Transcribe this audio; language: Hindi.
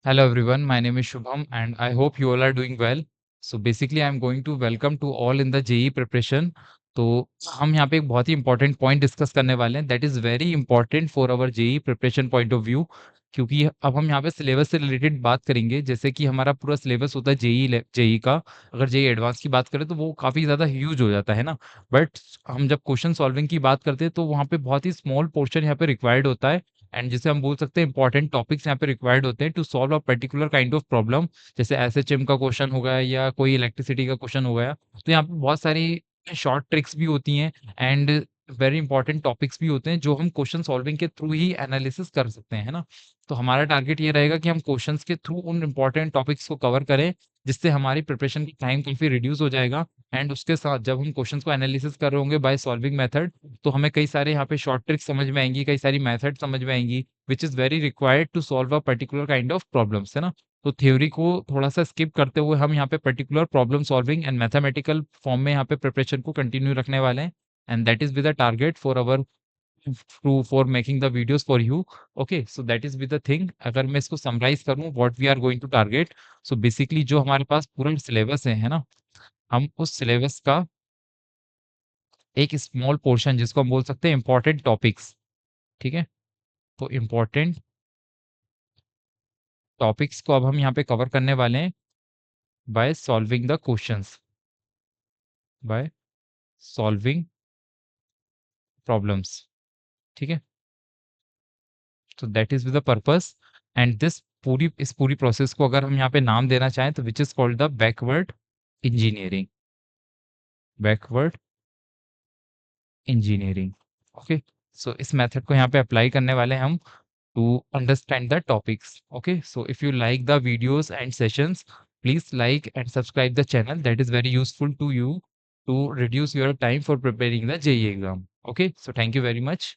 Hello everyone, my name is Shubham and I hope you all are doing well. So basically I'm going to welcome to all in the JEE preparation. तो हम यहाँ पे एक बहुत ही इंपॉर्टेंट पॉइंट डिस्कस करने वाले हैं that is very important for our JEE preparation point of view, क्योंकि अब हम यहाँ पे सिलेबस से रिलेटेड बात करेंगे। जैसे कि हमारा पूरा सिलेबस होता है जेई का। अगर जेई एडवांस की बात करें तो वो काफ़ी ज़्यादा ह्यूज हो जाता है ना। बट हम जब क्वेश्चन सॉल्विंग की बात करते हैं तो वहाँ पे बहुत ही स्मॉल पोर्शन यहाँ पे रिक्वायर्ड होता है, एंड जिसे हम बोल सकते हैं इंपॉर्टेंट टॉपिक्स यहाँ पे रिक्वायर्ड होते हैं to solve a particular kind of problem. जैसे एसएचएम का क्वेश्चन हो गया या कोई इलेक्ट्रिसिटी का क्वेश्चन हो गया। तो यहाँ पे बहुत सारी शॉर्ट ट्रिक्स भी होती हैं एंड वेरी इंपॉर्टेंट टॉपिक्स भी होते हैं जो हम क्वेश्चन सॉल्विंग के थ्रू ही एनालिसिस कर सकते हैं, है ना। तो हमारा टारगेट ये रहेगा कि हम क्वेश्चंस के थ्रू उन इंपॉर्टेंट टॉपिक्स को कवर करें, जिससे हमारी प्रिपरेशन की टाइम काफी रिड्यूस हो जाएगा। एंड उसके साथ जब हम क्वेश्चंस को एनालिसिस कर रहे होंगे बाय सॉल्विंग मेथड, तो हमें कई सारे यहाँ पे शॉर्ट ट्रिक्स समझ में आएंगी, कई सारी मेथड समझ में आएंगी which is very required to solve a particular kind of problems, है ना। तो थ्योरी को थोड़ा सा स्किप करते हुए हम यहाँ पे particular problem solving and mathematical form में यहाँ पे प्रिपरेशन को कंटिन्यू रखने वाले हैं, and that is with the target for our for making the videos for you. Okay, so that is with the thing. अगर मैं इसको समराइज करूँ what we are going to target, so basically जो हमारे पास पूरा सिलेबस है ना, हम उस सिलेबस का एक स्मॉल पोर्शन जिसको हम बोल सकते हैं इंपॉर्टेंट टॉपिक्स, ठीक है। तो इंपॉर्टेंट टॉपिक्स को अब हम यहाँ पे कवर करने वाले हैं by solving the questions, by solving problems, ठीक है। तो that is with the purpose, and this इस पूरी प्रोसेस को अगर हम यहाँ पे नाम देना चाहें तो which is called the backward engineering, backward engineering. Okay, so इस मेथड को यहाँ पे अप्लाई करने वाले हैं हम to understand the topics. Okay, so if you like the videos and sessions, please like and subscribe the channel. That is very useful to you to reduce your time for preparing the JEE exam. Okay, so thank you very much.